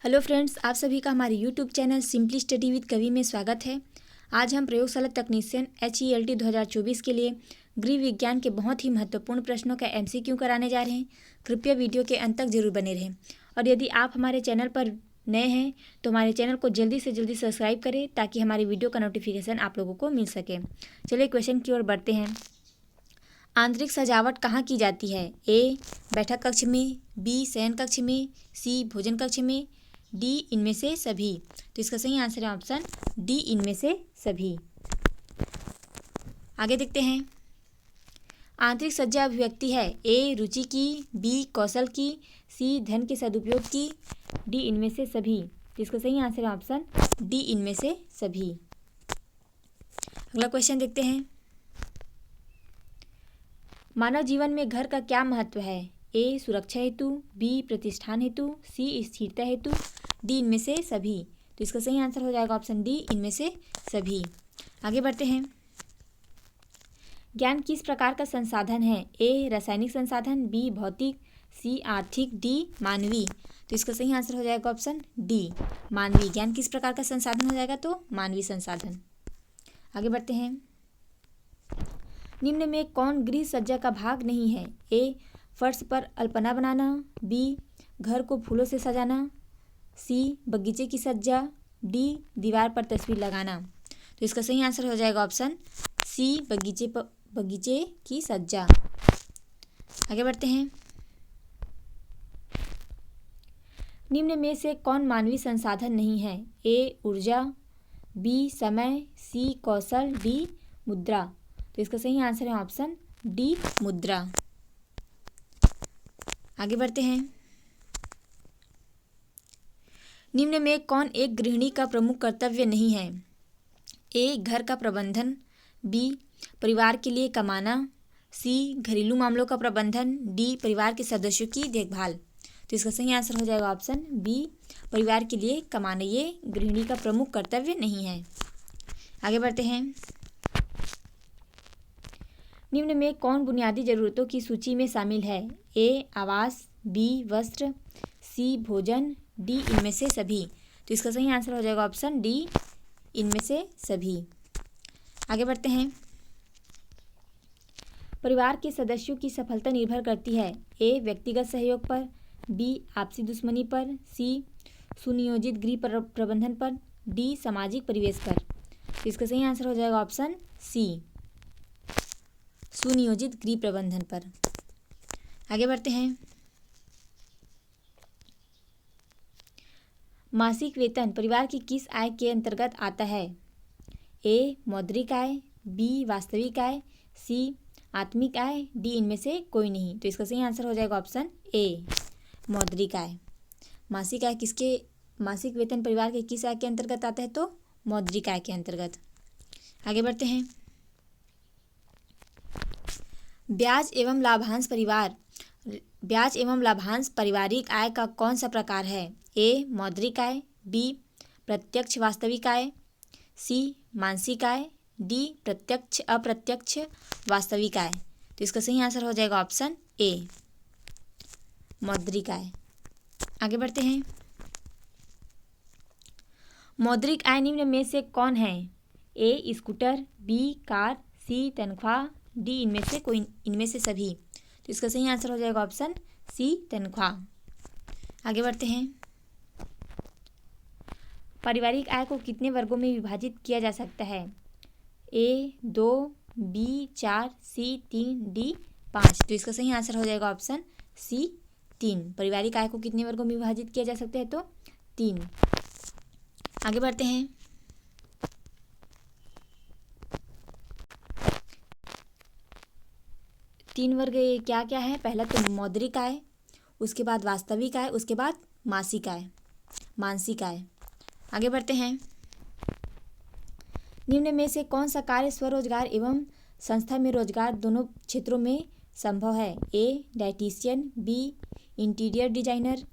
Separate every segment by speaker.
Speaker 1: Hello friends, आप सभी का हमारे YouTube channel simply study with कवि में स्वागत है। आज हम प्रयोगशाला तकनीशियन HELT 2024 के लिए गृह विज्ञान के बहुत ही महत्वपूर्ण प्रश्नों का MCQ कराने जा रहे हैं। कृपया वीडियो के अंत तक जरूर बने रहें और यदि आप हमारे चैनल पर नए हैं तो हमारे चैनल को जल्दी से जल्दी सब्सक्राइब करें ताकि हमारी वीडियो का नोटिफिकेशन आप लोगों को मिल सके। चलिए क्वेश्चन की ओर बढ़ते हैं। आंतरिक सजावट कहाँ की जाती है? A बैठक कक्ष में, B शयन कक्ष में, C भोजन कक्ष में, D इनमें से सभी। तो इसका सही आंसर है ऑप्शन D इनमें से सभी। आगे देखते हैं। आंतरिक सज्जा अभिव्यक्ति है A रुचि की, B कौशल की, C धन के सदुपयोग की, D इनमें से सभी। तो इसका सही आंसर है ऑप्शन D इनमें से सभी। अगला क्वेश्चन देखते हैं। मानव जीवन में घर का क्या महत्व है? A सुरक्षा हेतु, B प्रतिष्ठान हेतु, C स्थिरता हेतु, D इनमें से सभी। तो इसका सही आंसर हो जाएगा ऑप्शन D इनमें से सभी। आगे बढ़ते हैं। ज्ञान किस प्रकार का संसाधन है? A रासायनिक संसाधन, B भौतिक, C आर्थिक, D मानवीय। तो इसका सही आंसर हो जाएगा ऑप्शन D मानवीय। ज्ञान किस प्रकार का संसाधन हो जाएगा? तो मानवीय संसाधन। आगे बढ़ते हैं। निम्न में कौन गृह सज्जा का भाग नहीं है? A फर्श पर अल्पना बनाना, B घर को फूलों से सजाना, C बगीचे की सज्जा, D दीवार पर तस्वीर लगाना। तो इसका सही आंसर हो जाएगा ऑप्शन C बगीचे की सज्जा। आगे बढ़ते हैं। निम्न में से कौन मानवीय संसाधन नहीं है? A ऊर्जा, B समय, C कौशल, D मुद्रा। तो इसका सही आंसर है ऑप्शन D मुद्रा। आगे बढ़ते हैं। निम्न में कौन एक गृहिणी का प्रमुख कर्तव्य नहीं है? A घर का प्रबंधन, B परिवार के लिए कमाना, C घरेलू मामलों का प्रबंधन, D परिवार के सदस्यों की देखभाल। तो इसका सही आंसर हो जाएगा ऑप्शन B परिवार के लिए कमाना। ये गृहिणी का प्रमुख कर्तव्य नहीं है। आगे बढ़ते हैं। निम्न में कौन बुनियादी जरूरतों की सूची में शामिल है? A आवास, B वस्त्र, C भोजन, D इनमें से सभी। तो इसका सही आंसर हो जाएगा ऑप्शन D इनमें से सभी। आगे बढ़ते हैं। परिवार के सदस्यों की सफलता निर्भर करती है A व्यक्तिगत सहयोग पर, B आपसी दुश्मनी पर, C सुनियोजित गृह प्रबंधन पर, D सामाजिक परिवेश पर। तो इसका सही आंसर हो जाएगा ऑप्शन C सुनियोजित गृह प्रबंधन पर। आगे बढ़ते हैं। मासिक वेतन परिवार की किस आय के अंतर्गत आता है? A मौद्रिक आय, B वास्तविक आय, C आत्मिक आय, D इनमें से कोई नहीं। तो इसका सही आंसर हो जाएगा ऑप्शन A मौद्रिक आय। मासिक वेतन परिवार के किस आय के अंतर्गत आता है? तो मौद्रिक आय के अंतर्गत। आगे बढ़ते हैं। ब्याज एवं लाभांश पारिवारिक आय का कौन सा प्रकार है? A मौद्रिक आय, B प्रत्यक्ष वास्तविक आय, C मानसिक आय, D प्रत्यक्ष अप्रत्यक्ष वास्तविक आय। तो इसका सही आंसर हो जाएगा ऑप्शन A मौद्रिक आय। आगे बढ़ते हैं। मौद्रिक आय निम्न में से कौन है? A scooter, B car, C तनख्वाह, D इनमें से सभी। तो इसका सही आंसर हो जाएगा ऑप्शन C तनख्वाह। आगे बढ़ते हैं। पारिवारिक आय को कितने वर्गों में विभाजित किया जा सकता है? A 2, B 4, C 3, D 5। तो इसका सही आंसर हो जाएगा ऑप्शन C 3। पारिवारिक आय को कितने वर्गों में विभाजित किया जा सकता है? तो 3। आगे बढ़ते हैं। तीन वर्ग क्या क्या है? पहला तो मौद्रिक आय, उसके बाद वास्तविक आय, उसके बाद मानसिक आय। आगे बढ़ते हैं। निम्न में से कौन सा कार्य स्वरोजगार एवं संस्था में रोजगार दोनों क्षेत्रों में संभव है? A dietitian, B interior designer,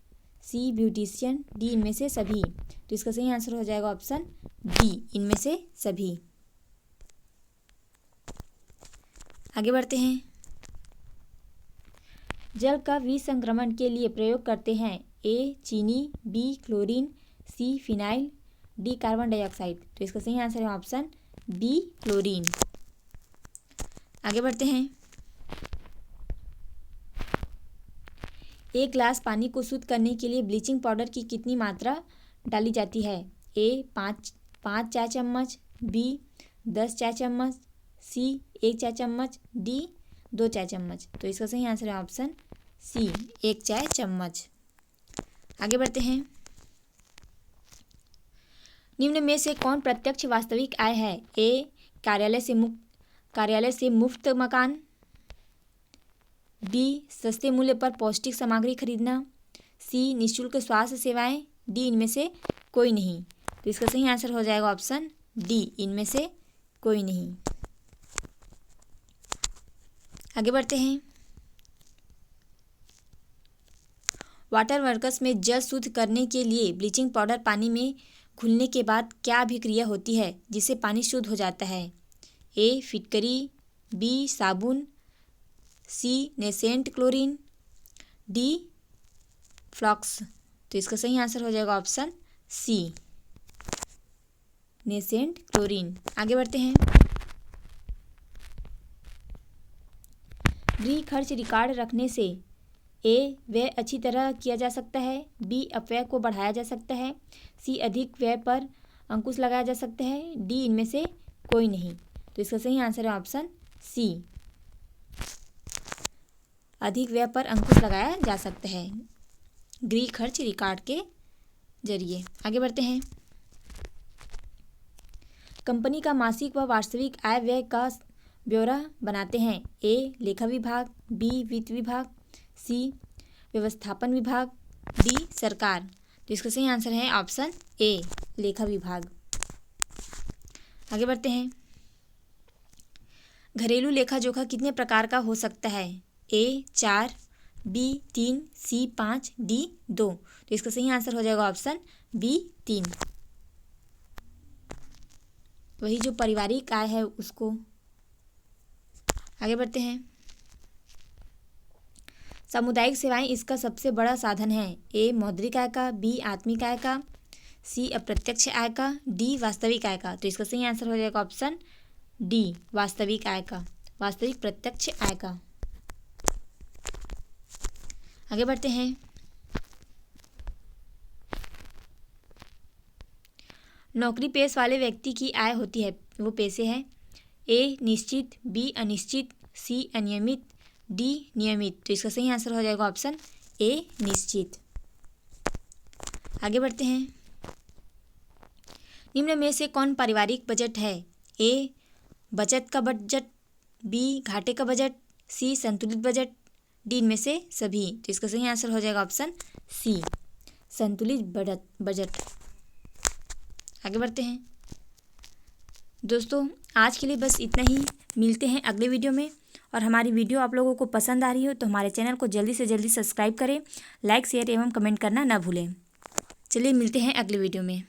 Speaker 1: C beautician, D इनमें से सभी। तो इसका सही आंसर हो जाएगा ऑप्शन D इनमें से सभी। आगे बढ़ते हैं। जल का विसंक्रमण के लिए प्रयोग करते हैं ए चीनी, बी क्लोरीन, सी फिनाइल, डी कार्बन डाइऑक्साइड। तो इसका सही आंसर है ऑप्शन बी क्लोरीन। आगे बढ़ते हैं। एक गिलास पानी को शुद्ध करने के लिए ब्लीचिंग पाउडर की कितनी मात्रा डाली जाती है? ए 5 चाय चम्मच, बी 10 चाय चम्मच, सी 1 चाय चम्मच, डी 2 चाय चम्मच। तो इसका सही आंसर है ऑप्शन सी 1 चाय चम्मच। आगे बढ़ते हैं। निम्न में से कौन प्रत्यक्ष वास्तविक आय है? ए कार्यालय से मुफ्त मकान, बी सस्ते मूल्य पर पौष्टिक सामग्री खरीदना, सी निःशुल्क स्वास्थ्य सेवाएं, डी इनमें से कोई नहीं। तो इसका सही आंसर हो जाएगा ऑप्शन डी इनमें से कोई नहीं। आगे बढ़ते हैं। वाटर वर्कस में जल शुद्ध करने के लिए ब्लीचिंग पाउडर पानी में घुलने के बाद क्या अभिक्रिया होती है जिससे पानी शुद्ध हो जाता है? ए फिटकरी, बी साबुन, सी नेसेंट क्लोरीन, डी फ्लॉक्स। तो इसका सही आंसर हो जाएगा ऑप्शन सी नेसेंट क्लोरीन। आगे बढ़ते हैं। गृह खर्च रिकॉर्ड रखने से ए व्यय अच्छी तरह किया जा सकता है, बी अपव्यय को बढ़ाया जा सकता है, सी अधिक व्यय पर अंकुश लगाया जा सकता है, डी इनमें से कोई नहीं। तो इसका सही आंसर है ऑप्शन सी अधिक व्यय पर अंकुश लगाया जा सकता है गृह खर्च रिकॉर्ड के जरिए। आगे बढ़ते हैं। कंपनी का मासिक व वास्तविक आय व्यय का ब्यौरा बनाते हैं? ए लेखा विभाग, बी वित्त विभाग, सी व्यवस्थापन विभाग, डी सरकार। तो इसका सही आंसर है ऑप्शन ए लेखा विभाग। आगे बढ़ते हैं। घरेलू लेखा जोखा कितने प्रकार का हो सकता है? ए 4, बी 3, सी 5, डी 2। तो इसका सही आंसर हो जाएगा ऑप्शन बी 3। वही जो पारिवारिक आय है उसको। आगे बढ़ते हैं। सामुदायिक सेवाएं इसका सबसे बड़ा साधन है? ए मौद्रिक आय का, बी आत्मिक आय का, सी अप्रत्यक्ष आय का, डी वास्तविक आय का। तो इसका सही आंसर हो जाएगा ऑप्शन डी वास्तविक आय का, वास्तविक प्रत्यक्ष आय का। आगे बढ़ते हैं। नौकरी पेश वाले व्यक्ति की आय होती है, वो पैसे है? ए निश्चित, बी अनिश्चित, सी अनियमित, डी नियमित। तो इसका सही आंसर हो जाएगा ऑप्शन ए निश्चित। आगे बढ़ते हैं। निम्न में से कौन पारिवारिक बजट है? ए बचत का बजट, बी घाटे का बजट, सी संतुलित बजट, डी इनमें से सभी। तो इसका सही आंसर हो जाएगा ऑप्शन सी संतुलित बजट। आगे बढ़ते हैं। दोस्तों आज के लिए बस इतना ही। मिलते हैं अगले वीडियो में। और हमारी वीडियो आप लोगों को पसंद आ रही हो तो हमारे चैनल को जल्दी से जल्दी सब्सक्राइब करें, लाइक शेयर एवं कमेंट करना ना भूलें। चलिए मिलते हैं अगले वीडियो में।